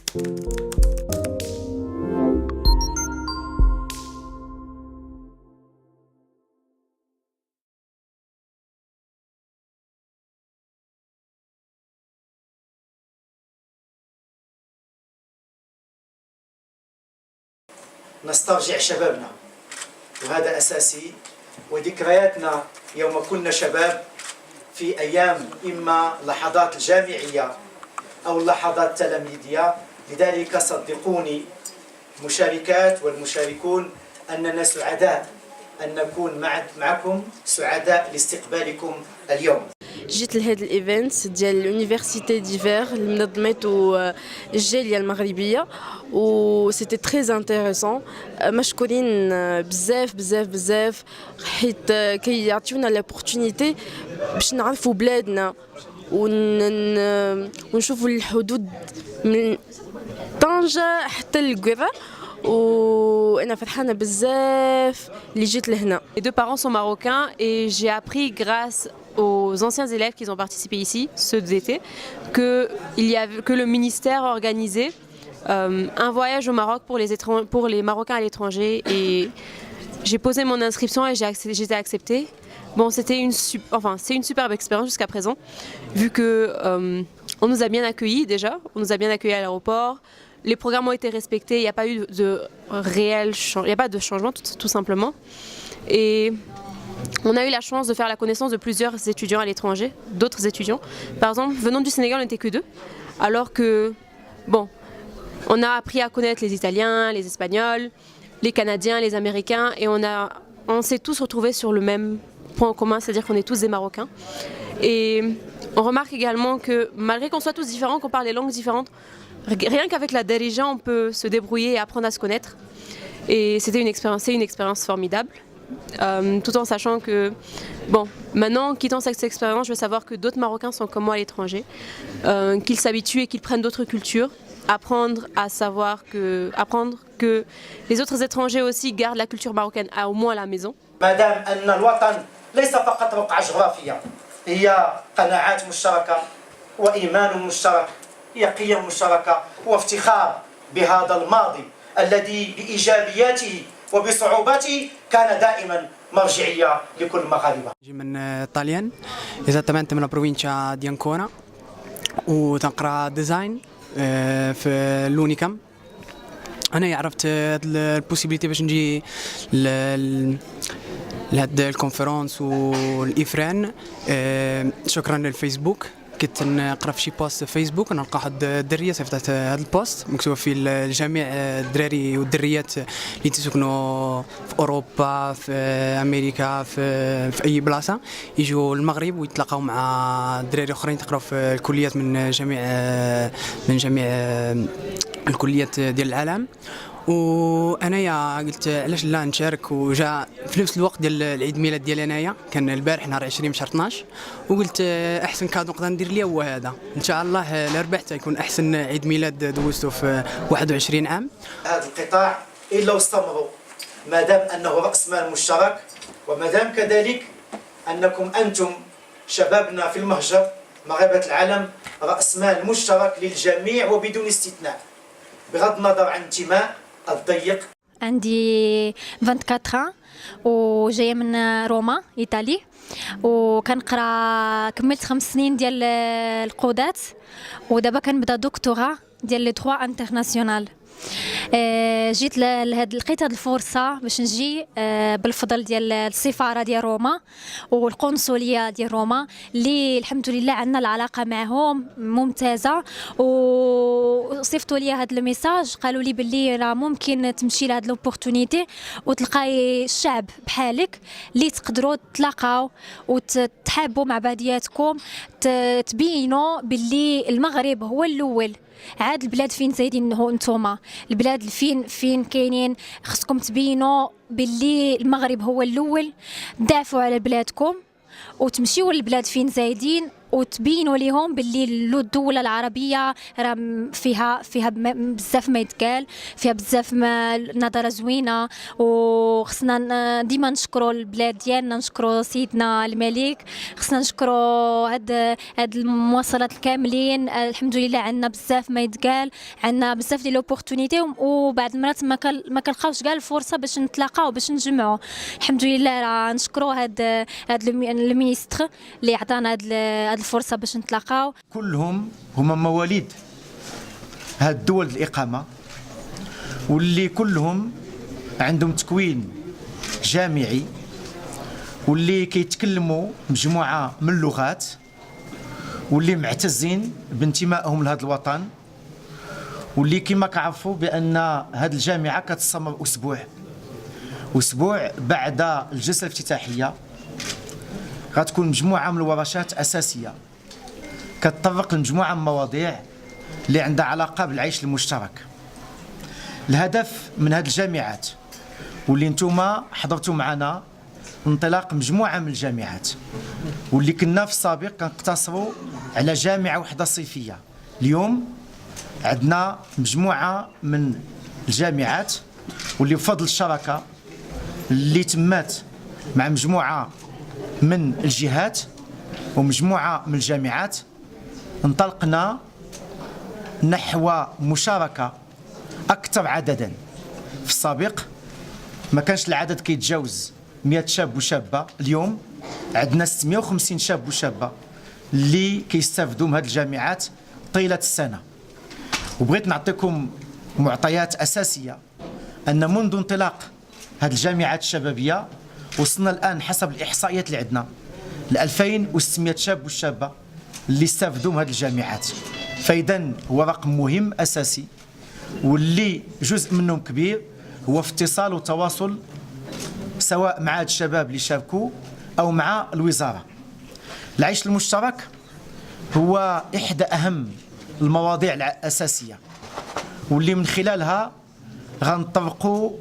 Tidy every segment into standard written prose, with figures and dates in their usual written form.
نسترجع شبابنا، وهذا أساسي، وذكرياتنا يوم كنا شباب في أيام إما لحظات الجامعية أو لحظات تلاميذية. لذلك صدقوني المشاركات والمشاركون أننا سعداء أن نكون معكم، سعداء لاستقبالكم اليوم. جيت لهذا الايفنت ديال اليونيفرسيتي ديفير اللي منظمته الجاليه المغربيه و سيتي تري انتريسون. مشكورين بزاف بزاف بزاف حيت كيعطيونا لابورتونيتي باش نعرفوا بلادنا ونشوفوا الحدود من طنجة حتى للقرة. وأنا فرحانة بزاف اللي جيت لهنا. Les deux parents sont marocains et j'ai appris grâce aux anciens élèves qui ont participé ici, ceux d'été, que le ministère organisait un voyage au Maroc pour les Marocains à l'étranger, et j'ai posé mon inscription et j'ai été acceptée. Bon, c'est une superbe expérience jusqu'à présent, vu que on nous a bien accueillis déjà, on nous a bien accueillis à l'aéroport. Les programmes ont été respectés, il n'y a pas eu de réel changement, il n'y a pas de changement tout simplement. Et on a eu la chance de faire la connaissance de plusieurs étudiants à l'étranger, d'autres étudiants. Par exemple, venant du Sénégal, on n'était que deux, alors que, bon, on a appris à connaître les Italiens, les Espagnols, les Canadiens, les Américains, et on s'est tous retrouvés sur le même point commun, c'est-à-dire qu'on est tous des Marocains. Et on remarque également que malgré qu'on soit tous différents, qu'on parle des langues différentes, rien qu'avec la darija, on peut se débrouiller et apprendre à se connaître. Et c'est une expérience formidable. Tout en sachant que, bon, maintenant, quittant cette expérience, je veux savoir que d'autres Marocains sont comme moi à l'étranger, qu'ils s'habituent et qu'ils prennent d'autres cultures, apprendre que les autres étrangers aussi gardent la culture marocaine au moins à la maison. مادام أن الوطن ليس فقط بقعة جغرافية، هي قناعات مشتركة وإيمان مشترك، هي قيم مشتركة وافتخار بهذا الماضي الذي بإيجابياته وبصعوباته كان دائما مرجعية لكل المغاربة. جي من طاليان، esattamente من provincia di Ancona، وتنقرا ديزاين في لونيكام. أنا عرفت البوسيبيليتي باش نجي لهاد الكونفرنس والإفران شكرا للفيسبوك. كنت نقرا في شي بوست في فيسبوك نلقى واحد الدريه صيفطت هذا البوست مكتوب فيه لجميع الدراري والدريات اللي تسكنوا في اوروبا، في امريكا، في اي بلاصه يجوا المغرب ويتلاقاو مع الدراري اخرين تقراو في الكليات من جميع الكليات ديال العالم. وانايا قلت علاش لا نشارك، وجاء في نفس الوقت ديال العيد ميلاد ديالي انايا، كان البارح نهار 20 شهر 12، وقلت احسن كادو نقدر ندير ليا هو هذا. ان شاء الله لا ربحت يكون احسن عيد ميلاد دوزته في 21 عام. هذا القطاع الا واستمروا ما دام انه راس مال مشترك، وما دام كذلك انكم انتم شبابنا في المهجر مغاربه العالم راس مال مشترك للجميع وبدون استثناء بغض النظر عن انتماء الضيق. عندي 24 وجايه من روما ايطالي، وكنقرا كملت 5 سنين ديال القودات، ودابا كنبدا دكتوراه ديال لي دروا انترناسيونال. جيت لقيت هذه الفرصه باش نجي بالفضل ديال السفاره ديال روما والقنصليه ديال روما اللي الحمد لله عندنا العلاقه معهم ممتازه، وصيفطوا لي هذا الميساج قالوا لي باللي راه ممكن تمشي لهاد لوبورتونيتي وتلقاي الشعب بحالك اللي تقدروا تلاقاو وتحابوا مع بعضياتكم، تبينوا باللي المغرب هو الاول. عاد البلاد فين زايدين هو نتوما، البلاد فين كاينين، خصكم تبينوا باللي المغرب هو الاول. دافعوا على بلادكم وتمشيوا للبلاد فين زايدين وتبينوا لهم باللي الدولة العربية راه فيها بزاف ما يتقال، فيها بزاف ما نظرة زوينة. وخصنا ديما نشكروا البلاد ديالنا، نشكروا سيدنا الملك، خصنا نشكروا هاد المواصلات الكاملين. الحمد لله عندنا بزاف ما يتقال، عندنا بزاف ديال لوبورتونيتي، وبعض المرات ما كنلقاوش كاع الفرصة باش نتلاقاو باش نجمعوا. الحمد لله راه نشكروا هاد المينيستر اللي عطانا هاد الفرصة باش نتلاقاو. كلهم هما مواليد هاد الدول الإقامة، واللي كلهم عندهم تكوين جامعي، واللي كيتكلموا مجموعة من اللغات، واللي معتزين بانتمائهم لهذا الوطن، واللي كما كعرفوا بأن هذه الجامعة كتستمر أسبوع بعد الجلسة الافتتاحية غتكون مجموعة من الورشات أساسية كتطرق لمجموعة من المواضيع اللي عندها علاقة بالعيش المشترك. الهدف من هذه الجامعات واللي نتوما حضرتوا معنا انطلاق مجموعة من الجامعات، واللي كنا في السابق كنقتصروا على جامعة واحدة صيفية، اليوم عندنا مجموعة من الجامعات واللي بفضل الشراكة اللي تمات مع مجموعة من الجهات ومجموعة من الجامعات انطلقنا نحو مشاركة أكثر عددا. في السابق ما كانش العدد كيتجاوز 100 شاب وشابة، اليوم عندنا 650 شاب وشابة اللي كيستافدوا من هذه الجامعات طيلة السنة. وبغيت نعطيكم معطيات أساسية أن منذ انطلاق هذه الجامعات الشبابية وصلنا الآن حسب الإحصائيات اللي عندنا ل 2600 شاب وشابة اللي استافدوا من هذه الجامعات. فإذا هو رقم مهم أساسي، واللي جزء منهم كبير هو في اتصال وتواصل سواء مع الشباب اللي شاركوا أو مع الوزارة. العيش المشترك هو إحدى أهم المواضيع الأساسية، واللي من خلالها غنطبقوا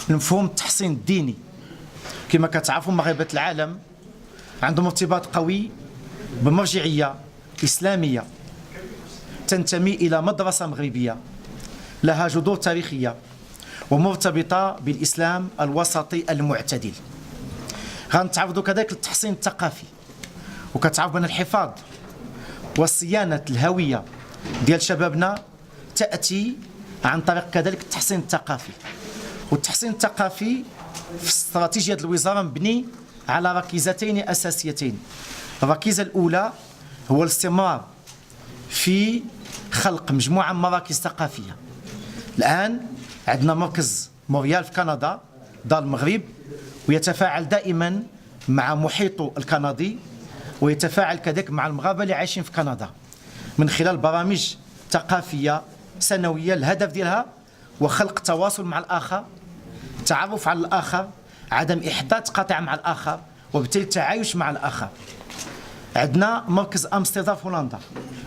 المفهوم التحصين الديني. كما كتعرفوا مغاربة العالم عندهم ارتباط قوي بمرجعية إسلامية تنتمي إلى مدرسة مغربية لها جذور تاريخية ومرتبطة بالإسلام الوسطي المعتدل. غنتعرضوا كذلك للتحصين الثقافي، وكتعرف بأن الحفاظ وصيانة الهوية ديال شبابنا تأتي عن طريق كذلك التحصين الثقافي. والتحصين الثقافي في استراتيجية الوزارة مبني على ركيزتين أساسيتين. الركيزة الأولى هو الاستمرار في خلق مجموعة من مراكز ثقافية. الآن عندنا مركز موريال في كندا دار المغرب، ويتفاعل دائما مع محيطه الكندي، ويتفاعل كذلك مع المغاربة اللي عايشين في كندا من خلال برامج ثقافية سنوية. الهدف ديالها هو خلق تواصل مع الآخر، تعرف على الآخر، عدم إحداث قطع مع الآخر، وبالتالي التعايش مع الآخر. عندنا مركز أمستردام في هولندا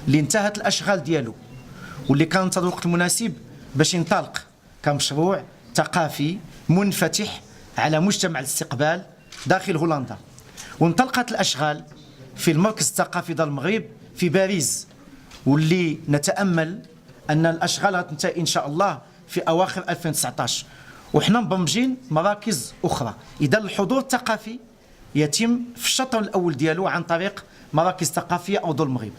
اللي انتهت الأشغال ديالو، واللي كان الوقت المناسب باش ينطلق كمشروع ثقافي منفتح على مجتمع الاستقبال داخل هولندا. وانطلقت الأشغال في المركز الثقافي دار المغرب في باريس، واللي نتأمل أن الأشغال غتنتهي إن شاء الله في أواخر 2019، وحنا مبرمجين مراكز أخرى. إذا الحضور الثقافي يتم في الشطر الأول ديالو عن طريق مراكز ثقافية أو دار المغرب.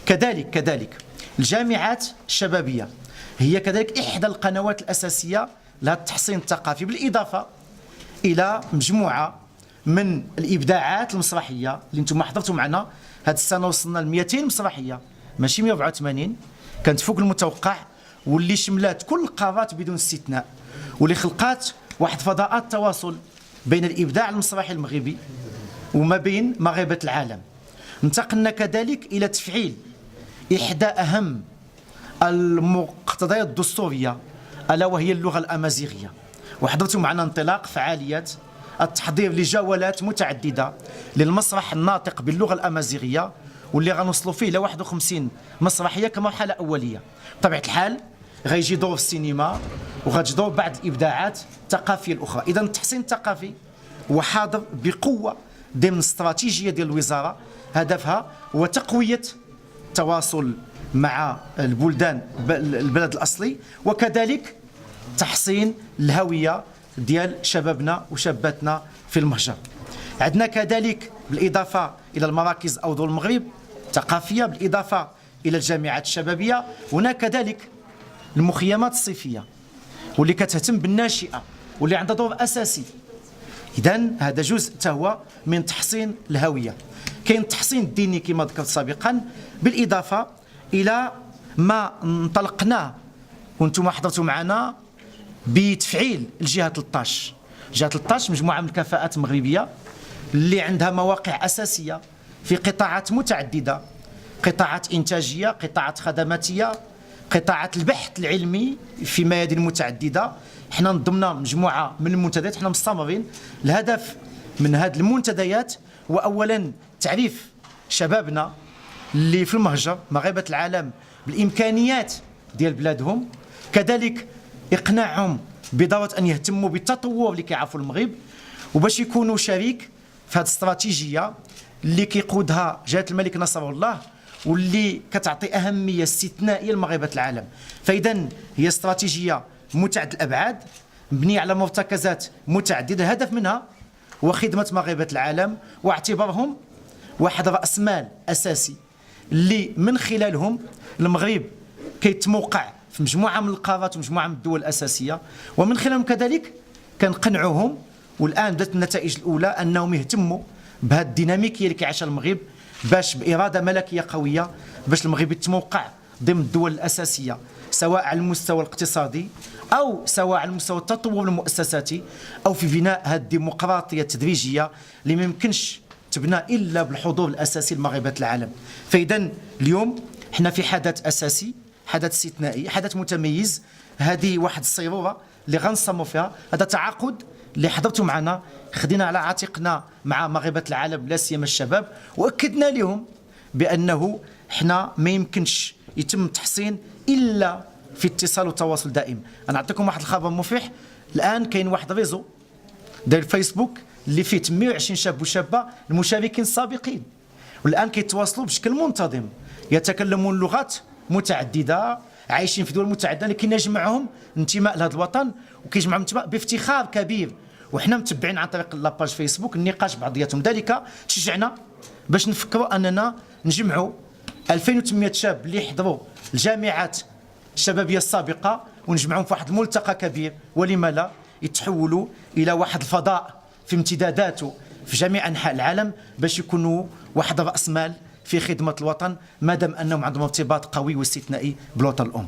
كذلك الجامعات الشبابية هي كذلك إحدى القنوات الأساسية لهذا التحصين الثقافي، بالإضافة إلى مجموعة من الإبداعات المسرحية اللي انتم حضرتوا معنا. هذه السنة وصلنا ل 200 مسرحية، ماشي 184، كانت فوق المتوقع، واللي شملات كل القارات بدون استثناء، واللي خلقات واحد فضاءات تواصل بين الإبداع المسرحي المغربي وما بين مغاربة العالم. انتقلنا كذلك إلى تفعيل إحدى أهم المقتضيات الدستورية ألا وهي اللغة الأمازيغية، وحضرتوا معنا انطلاق فعاليات التحضير لجولات متعددة للمسرح الناطق باللغة الأمازيغية، واللي غنوصلوا فيه ل 51 مسرحية كمرحلة أولية. بطبيعة الحال غيجي دور السينما وغتجي دور بعض الإبداعات الثقافية الأخرى. إذا التحصين الثقافي هو حاضر بقوة ضمن الاستراتيجية ديال الوزارة. هدفها هو تقوية التواصل مع البلد الأصلي، وكذلك تحسين الهوية ديال شبابنا وشاباتنا في المهجر. عندنا كذلك بالإضافة إلى المراكز أو ذو المغرب الثقافية، بالإضافة إلى الجامعات الشبابية، هناك كذلك المخيمات الصيفية واللي كتهتم بالناشئة واللي عندها دور أساسي. إذن هذا جزء هو من تحسين الهوية. كاين التحسين الديني كما ذكرت سابقا، بالإضافة إلى ما انطلقناه وانتم حضرتوا معنا بتفعيل الجهة 13. الجهة 13 مجموعة من الكفاءات المغربية اللي عندها مواقع أساسية في قطاعات متعددة، قطاعات إنتاجية، قطاعات خدماتية، قطاعات البحث العلمي في ميادين متعددة. احنا نضمنا مجموعة من المنتديات، احنا مستمرين. الهدف من هذه المنتديات هو أولا تعريف شبابنا اللي في المهجر مغاربة العالم بالإمكانيات ديال بلادهم، كذلك إقناعهم بضرورة أن يهتموا بالتطور اللي كيعرفوا المغرب، وباش يكونوا شريك في هذه الاستراتيجية اللي كيقودها جلالة الملك نصر الله واللي كتعطي أهمية استثنائية لمغاربة العالم. فإذا هي استراتيجية متعددة الأبعاد مبنية على مرتكزات متعددة، الهدف منها هو خدمة مغاربة العالم واعتبارهم واحد رأس مال أساسي اللي من خلالهم المغرب كيتموقع في مجموعة من القارات ومجموعة من الدول الأساسية، ومن خلالهم كذلك كنقنعوهم. والآن بدات النتائج الأولى أنهم يهتموا بهذه الديناميكية اللي كيعيشها المغرب، باش بإرادة ملكية قوية باش المغرب يتموقع ضمن الدول الأساسية، سواء على المستوى الاقتصادي أو سواء على المستوى التطور المؤسساتي أو في بناء هذه الديمقراطية التدريجية اللي ما يمكنش تبنى إلا بالحضور الأساسي لمغاربة العالم. فإذا اليوم احنا في حدث أساسي، حدث استثنائي، حدث متميز. هذه واحد الصيرورة اللي غنصموا فيها، هذا تعاقد اللي حضرتوا معنا خدينا على عاتقنا مع مغاربة العالم لا سيما الشباب، واكدنا لهم بانه احنا ما يمكنش يتم التحسين الا في اتصال وتواصل دائم. انا اعطيكم واحد الخبر مفرح، الان كاين واحد ريزو ديال الفيسبوك اللي فيه 120 شاب وشابه المشاركين السابقين، والان كيتواصلوا بشكل منتظم، يتكلمون لغات متعدده، عايشين في دول متعدده، لكن يجمعهم انتماء لهذا الوطن وكيجمعهم انتماء بافتخار كبير. وحنا متبعين عن طريق لاباج فيسبوك النقاش بعضياتهم، ذلك تشجعنا باش نفكروا اننا نجمعوا 2800 شاب اللي يحضروا الجامعات الشبابيه السابقه ونجمعهم في واحد الملتقى كبير، ولما لا يتحولوا الى واحد الفضاء في امتداداته في جميع انحاء العالم باش يكونوا واحد راس مال في خدمه الوطن، ما دام انهم عندهم ارتباط قوي واستثنائي بالوطن الام.